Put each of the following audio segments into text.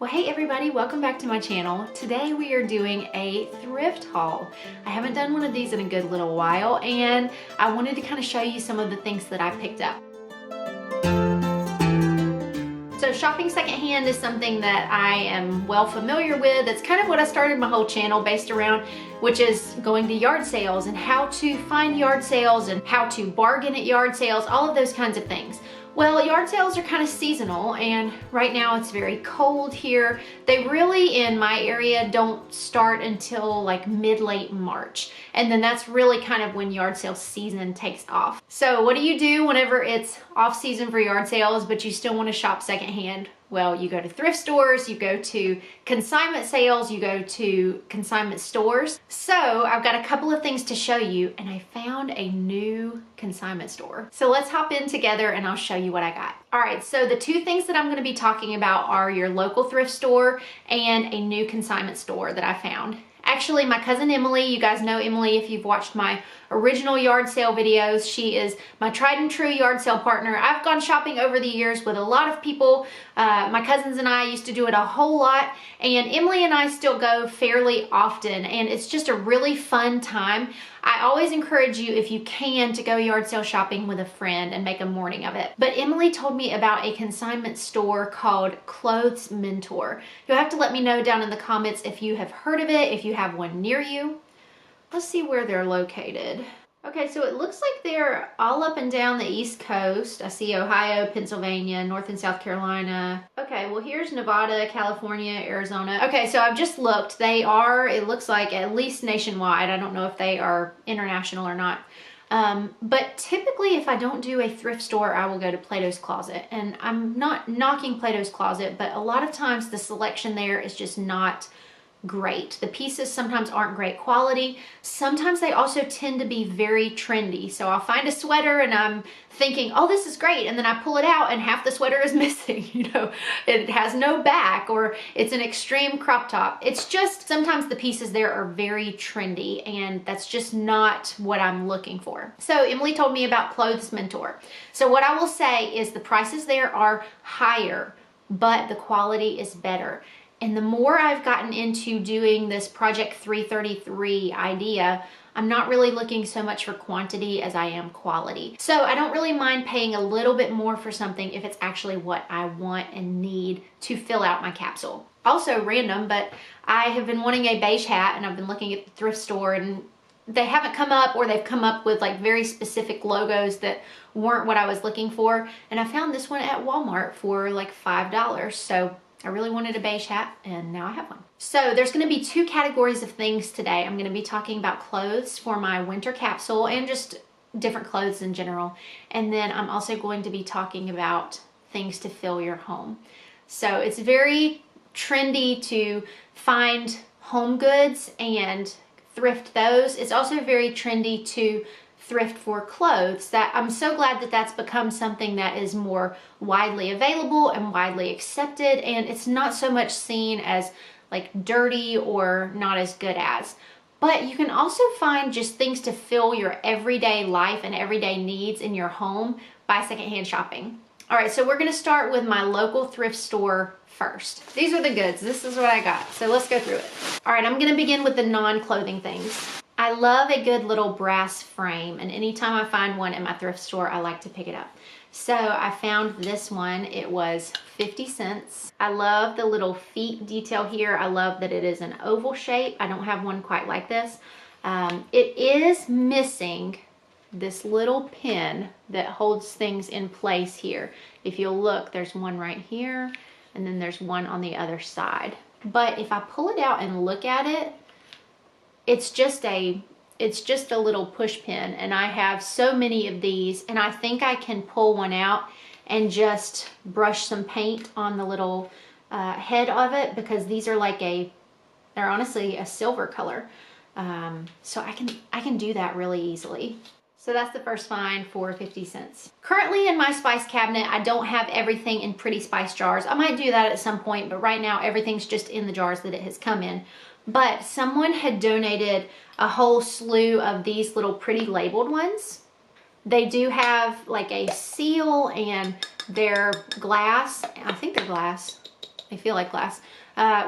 Well, hey everybody, welcome back to my channel. Today we are doing a thrift haul. I haven't done one of these in a good little while, and I wanted to kind of show you some of the things that I picked up. So shopping secondhand is something that I am well familiar with. It's kind of what I started my whole channel based around, which is going to yard sales and how to find yard sales and how to bargain at yard sales, all of those kinds of things. Well, yard sales are kind of seasonal, and right now it's very cold here. They really, in my area, don't start until like mid-late March. And then that's really kind of when yard sale season takes off. So what do you do whenever it's off season for yard sales, but you still want to shop secondhand? Well, you go to thrift stores, you go to consignment sales, you go to consignment stores. So I've got a couple of things to show you, and I found a new consignment store. So let's hop in together and I'll show you what I got. All right, so the two things that I'm gonna be talking about are your local thrift store and a new consignment store that I found. Actually, my cousin Emily, you guys know Emily if you've watched my original yard sale videos. She is my tried and true yard sale partner. I've gone shopping over the years with a lot of people. My cousins and I used to do it a whole lot, and Emily and I still go fairly often, and it's just a really fun time. I always encourage you, if you can, to go yard sale shopping with a friend and make a morning of it. But Emily told me about a consignment store called Clothes Mentor. You'll have to let me know down in the comments if you have heard of it, if you have one near you. Let's see where they're located. Okay, so it looks like they're all up and down the East Coast. I see Ohio, Pennsylvania, North and South Carolina. Okay, well here's Nevada, California, Arizona. Okay, so I've just looked. They are, it looks like, at least nationwide. I don't know if they are international or not. But typically if I don't do a thrift store, I will go to Plato's Closet. And I'm not knocking Plato's Closet, but a lot of times the selection there is just not great. The pieces sometimes aren't great quality. Sometimes they also tend to be very trendy. So I'll find a sweater and I'm thinking, oh, this is great. And then I pull it out and half the sweater is missing. You know, it has no back, or it's an extreme crop top. It's just sometimes the pieces there are very trendy, and that's just not what I'm looking for. So Emily told me about Clothes Mentor. So what I will say is the prices there are higher, but the quality is better. And the more I've gotten into doing this Project 333 idea, I'm not really looking so much for quantity as I am quality. So I don't really mind paying a little bit more for something if it's actually what I want and need to fill out my capsule. Also random, but I have been wanting a beige hat, and I've been looking at the thrift store, and they haven't come up, or they've come up with like very specific logos that weren't what I was looking for. And I found this one at Walmart for like $5. So I really wanted a beige hat, and now I have one. So there's gonna be two categories of things today. I'm gonna be talking about clothes for my winter capsule and just different clothes in general. And then I'm also going to be talking about things to fill your home. So it's very trendy to find home goods and thrift those. It's also very trendy to thrift for clothes. That I'm so glad that that's become something that is more widely available and widely accepted, and it's not so much seen as like dirty or not as good as. But you can also find just things to fill your everyday life and everyday needs in your home by secondhand shopping. All right, so we're gonna start with my local thrift store first. These are the goods. This is what I got. So let's go through it. All right, I'm gonna begin with the non-clothing things. I love a good little brass frame, and anytime I find one in my thrift store, I like to pick it up. So I found this one. It was 50 cents. I love the little feet detail here. I love that it is an oval shape. I don't have one quite like this. It is missing this little pin that holds things in place here. If you'll look, there's one right here, and then there's one on the other side. But if I pull it out and look at it, it's just a little push pin, and I have so many of these, and I think I can pull one out and just brush some paint on the little head of it, because these are like they're honestly a silver color. So I can do that really easily. So that's the first find for 50 cents. Currently in my spice cabinet, I don't have everything in pretty spice jars. I might do that at some point, but right now everything's just in the jars that it has come in. But someone had donated a whole slew of these little pretty labeled ones. They do have like a seal, and they're glass. I think they're glass. they feel like glass,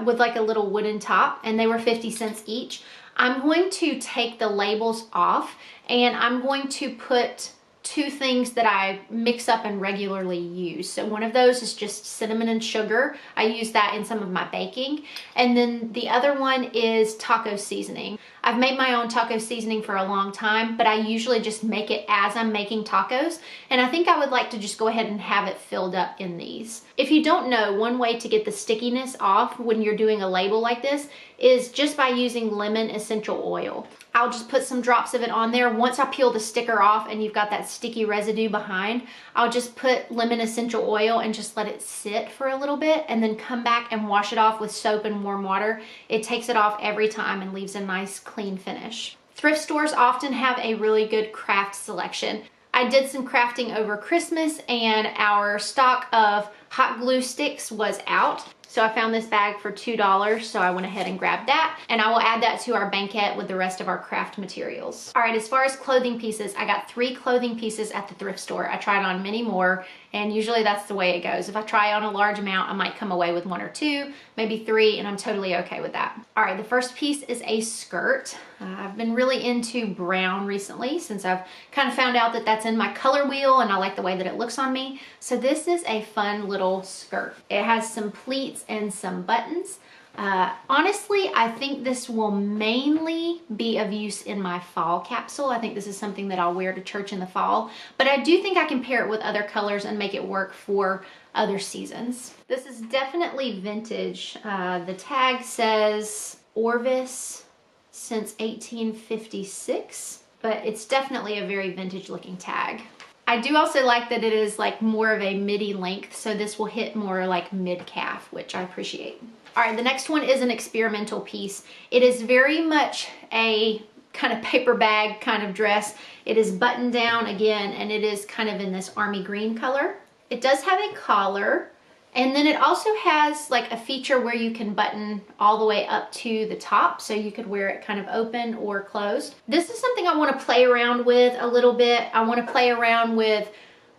with like a little wooden top, and they were 50 cents each. I'm going to take the labels off, and I'm going to put two things that I mix up and regularly use. So one of those is just cinnamon and sugar. I use that in some of my baking. And then the other one is taco seasoning. I've made my own taco seasoning for a long time, but I usually just make it as I'm making tacos. And I think I would like to just go ahead and have it filled up in these. If you don't know, one way to get the stickiness off when you're doing a label like this is just by using lemon essential oil. I'll just put some drops of it on there. Once I peel the sticker off and you've got that sticky residue behind, I'll just put lemon essential oil and just let it sit for a little bit, and then come back and wash it off with soap and warm water. It takes it off every time and leaves a nice clean finish. Thrift stores often have a really good craft selection. I did some crafting over Christmas, and our stock of hot glue sticks was out. So I found this bag for $2, so I went ahead and grabbed that, and I will add that to our banquette with the rest of our craft materials. All right, as far as clothing pieces, I got 3 clothing pieces at the thrift store. I tried on many more, and usually that's the way it goes. If I try on a large amount, I might come away with 1 or 2, maybe 3, and I'm totally okay with that. All right, the first piece is a skirt. I've been really into brown recently, since I've kind of found out that that's in my color wheel, and I like the way that it looks on me. So this is a fun little skirt. It has some pleats and some buttons. Honestly, I think this will mainly be of use in my fall capsule. I think this is something that I'll wear to church in the fall, but I do think I can pair it with other colors and make it work for other seasons. This is definitely vintage. The tag says Orvis since 1856, but it's definitely a very vintage looking tag. I do also like that it is like more of a midi length, so this will hit more like mid-calf, which I appreciate. All right, the next one is an experimental piece. It is very much a kind of paper bag kind of dress. It is buttoned down again, and it is kind of in this army green color. It does have a collar, and then it also has like a feature where you can button all the way up to the top, so you could wear it kind of open or closed. This is something I want to play around with a little bit. I want to play around with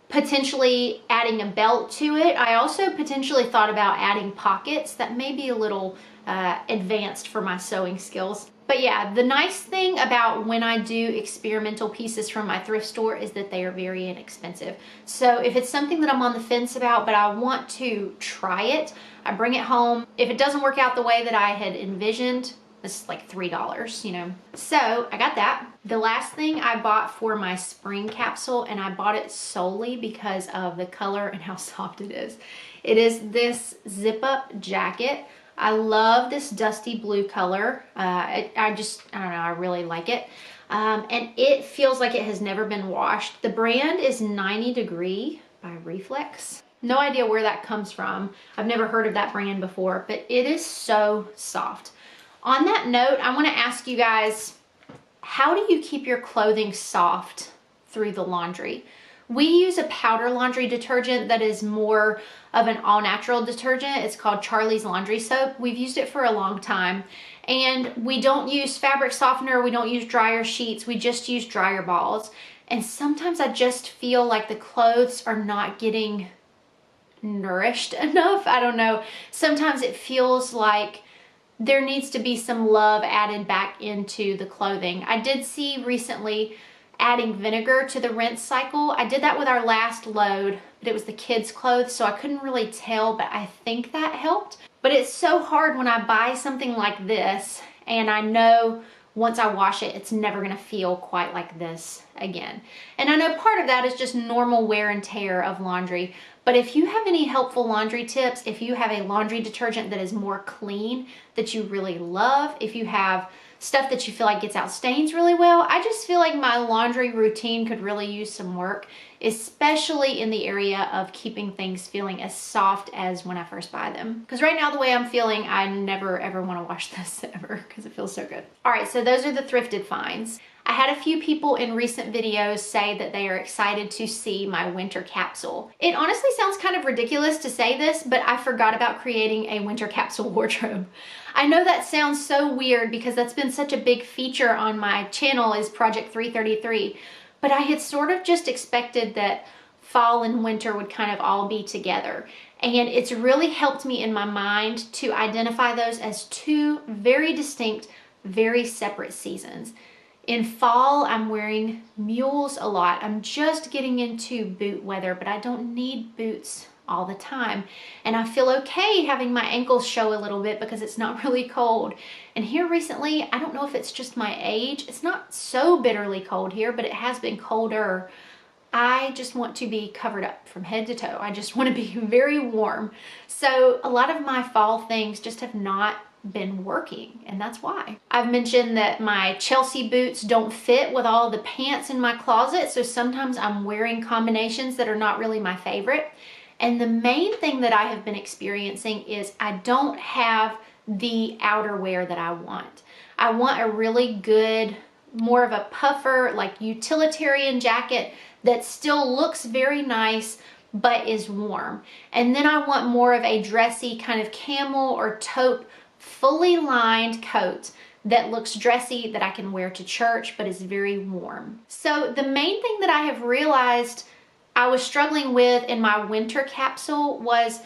potentially adding a belt to it. I also potentially thought about adding pockets. That may be a little advanced for my sewing skills. But yeah, the nice thing about when I do experimental pieces from my thrift store is that they are very inexpensive. So if it's something that I'm on the fence about, but I want to try it, I bring it home. If it doesn't work out the way that I had envisioned, it's like $3, you know. So I got that. The last thing I bought for my spring capsule, and I bought it solely because of the color and how soft it is. It is this zip up jacket. I love this dusty blue color. I don't know, I really like it. And it feels like it has never been washed. The brand is 90 Degree by Reflex. No idea where that comes from. I've never heard of that brand before, but it is so soft. On that note, I want to ask you guys, how do you keep your clothing soft through the laundry? We use a powder laundry detergent that is more of an all-natural detergent. It's called Charlie's Laundry Soap. We've used it for a long time, and we don't use fabric softener. We don't use dryer sheets. We just use dryer balls. And sometimes I just feel like the clothes are not getting nourished enough. I don't know. Sometimes it feels like there needs to be some love added back into the clothing. I did see recently adding vinegar to the rinse cycle. I did that with our last load, but it was the kids' clothes, so I couldn't really tell, but I think that helped. But it's so hard when I buy something like this, and I know once I wash it, it's never gonna feel quite like this again. And I know part of that is just normal wear and tear of laundry, but if you have any helpful laundry tips, if you have a laundry detergent that is more clean, that you really love, if you have stuff that you feel like gets out stains really well, I just feel like my laundry routine could really use some work, especially in the area of keeping things feeling as soft as when I first buy them. Because right now, the way I'm feeling, I never ever want to wash this ever because it feels so good. All right, so those are the thrifted finds. I had a few people in recent videos say that they are excited to see my winter capsule. It honestly sounds kind of ridiculous to say this, but I forgot about creating a winter capsule wardrobe. I know that sounds so weird because that's been such a big feature on my channel is Project 333, but I had sort of just expected that fall and winter would kind of all be together. And it's really helped me in my mind to identify those as two very distinct, very separate seasons. In fall, I'm wearing mules a lot. I'm just getting into boot weather, but I don't need boots all the time. And I feel okay having my ankles show a little bit because it's not really cold. And here recently, I don't know if it's just my age, it's not so bitterly cold here, but it has been colder. I just want to be covered up from head to toe. I just want to be very warm. So a lot of my fall things just have not been working, and that's why. I've mentioned that my Chelsea boots don't fit with all the pants in my closet, so sometimes I'm wearing combinations that are not really my favorite. And the main thing that I have been experiencing is I don't have the outerwear that I want. I want a really good, more of a puffer, like utilitarian jacket that still looks very nice but is warm. And then I want more of a dressy kind of camel or taupe fully lined coat that looks dressy, that I can wear to church but is very warm. So the main thing that I have realized I was struggling with in my winter capsule was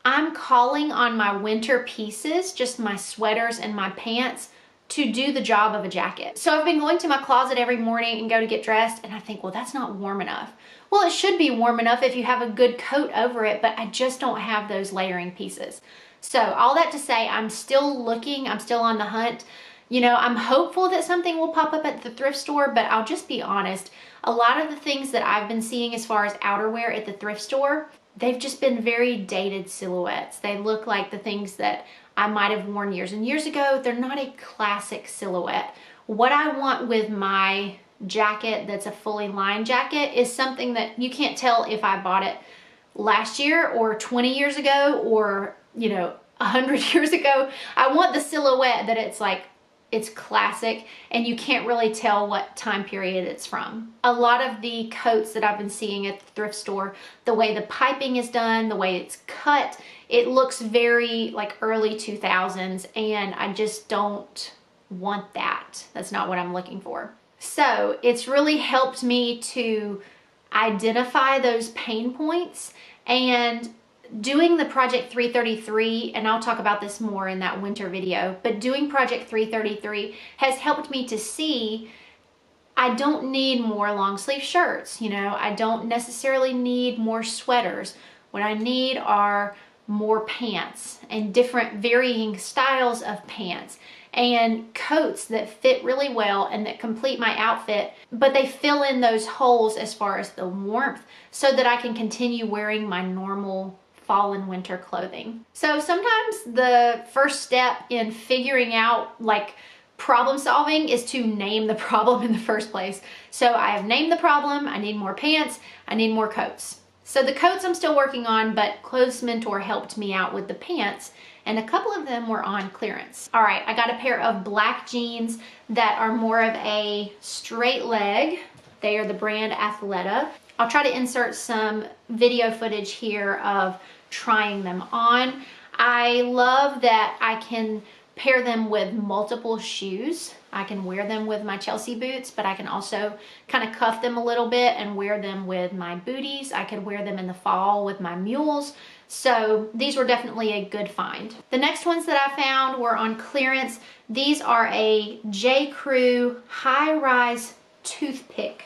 I'm calling on my winter pieces, just my sweaters and my pants, to do the job of a jacket. So I've been going to my closet every morning and go to get dressed, and I think, well, that's not warm enough. Well, it should be warm enough if you have a good coat over it, but I just don't have those layering pieces. So all that to say, I'm still looking, I'm still on the hunt. You know, I'm hopeful that something will pop up at the thrift store, but I'll just be honest. A lot of the things that I've been seeing as far as outerwear at the thrift store, they've just been very dated silhouettes. They look like the things that I might have worn years and years ago. They're not a classic silhouette. What I want with my jacket that's a fully lined jacket is something that you can't tell if I bought it last year or 20 years ago or, you know, 100 years ago. I want the silhouette that it's like, it's classic and you can't really tell what time period it's from. A lot of the coats that I've been seeing at the thrift store, the way the piping is done, the way it's cut, it looks very like early 2000s, and I just don't want that. That's not what I'm looking for. So it's really helped me to identify those pain points, and doing the Project 333, and I'll talk about this more in that winter video, but doing Project 333 has helped me to see I don't need more long sleeve shirts. You know, I don't necessarily need more sweaters. What I need are more pants and different varying styles of pants and coats that fit really well and that complete my outfit, but they fill in those holes as far as the warmth so that I can continue wearing my normal fall and winter clothing. So sometimes the first step in figuring out like problem solving is to name the problem in the first place. So I have named the problem. I need more pants. I need more coats. So the coats I'm still working on, but Clothes Mentor helped me out with the pants, and a couple of them were on clearance. All right, I got a pair of black jeans that are more of a straight leg. They are the brand Athleta. I'll try to insert some video footage here of trying them on. I love that I can pair them with multiple shoes. I can wear them with my Chelsea boots, but I can also kind of cuff them a little bit and wear them with my booties. I could wear them in the fall with my mules. So these were definitely a good find. The next ones that I found were on clearance. These are a J. Crew high-rise toothpick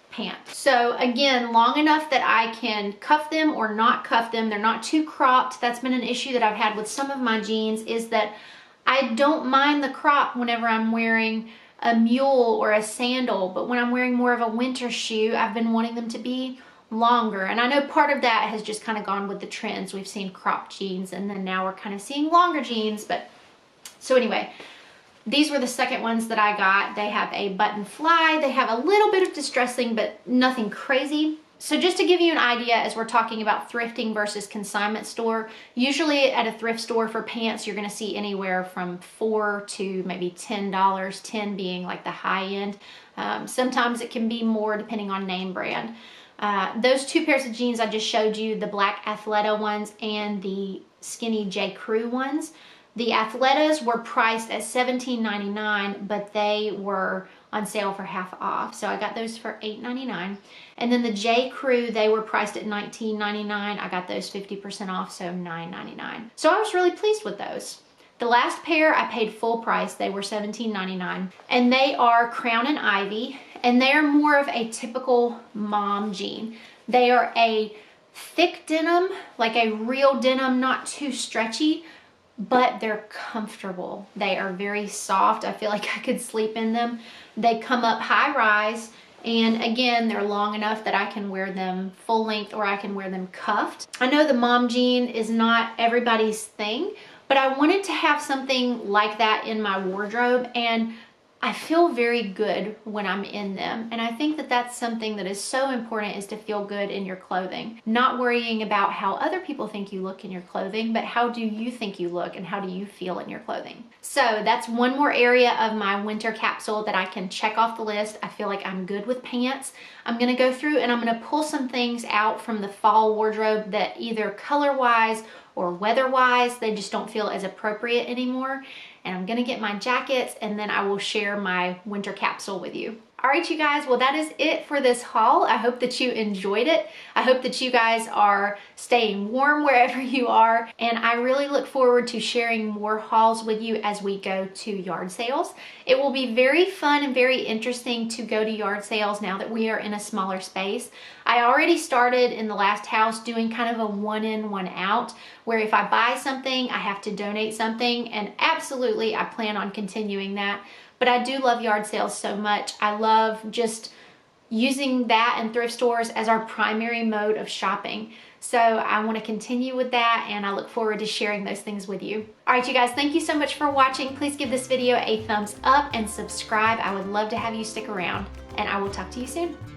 pant. So again, long enough that I can cuff them or not cuff them. They're not too cropped. That's been an issue that I've had with some of my jeans, is that I don't mind the crop whenever I'm wearing a mule or a sandal, but when I'm wearing more of a winter shoe, I've been wanting them to be longer. And I know part of that has just kind of gone with the trends. We've seen cropped jeans, and then now we're kind of seeing longer jeans. But so anyway, these were the second ones that I got. They have a button fly. They have a little bit of distressing, but nothing crazy. So just to give you an idea, as we're talking about thrifting versus consignment store, usually at a thrift store for pants, you're going to see anywhere from $4 to maybe $10, 10 being like the high end. Sometimes it can be more depending on name brand. Those two pairs of jeans I just showed you, the black Athleta ones and the skinny J. Crew ones, the Athletas were priced at $17.99, but they were on sale for half off. So I got those for $8.99. And then the J. Crew, they were priced at $19.99. I got those 50% off, so $9.99. So I was really pleased with those. The last pair I paid full price. They were $17.99. And they are Crown and Ivy. And they are more of a typical mom jean. They are a thick denim, like a real denim, not too stretchy, but they're comfortable. They are very soft. I feel like I could sleep in them. They come up high rise, and again, they're long enough that I can wear them full length or I can wear them cuffed. I know the mom jean is not everybody's thing, but I wanted to have something like that in my wardrobe, and I feel very good when I'm in them. And I think that that's something that is so important, is to feel good in your clothing. Not worrying about how other people think you look in your clothing, but how do you think you look and how do you feel in your clothing? So that's one more area of my winter capsule that I can check off the list. I feel like I'm good with pants. I'm gonna go through and I'm gonna pull some things out from the fall wardrobe that either color-wise or weather-wise, they just don't feel as appropriate anymore. And I'm gonna get my jackets, and then I will share my winter capsule with you. All right, you guys, well, that is it for this haul. I hope that you enjoyed it. I hope that you guys are staying warm wherever you are. And I really look forward to sharing more hauls with you as we go to yard sales. It will be very fun and very interesting to go to yard sales now that we are in a smaller space. I already started in the last house doing kind of a one in, one out, where if I buy something, I have to donate something. And absolutely, I plan on continuing that. But I do love yard sales so much. I love just using that and thrift stores as our primary mode of shopping. So I want to continue with that, and I look forward to sharing those things with you. All right, you guys, thank you so much for watching. Please give this video a thumbs up and subscribe. I would love to have you stick around, and I will talk to you soon.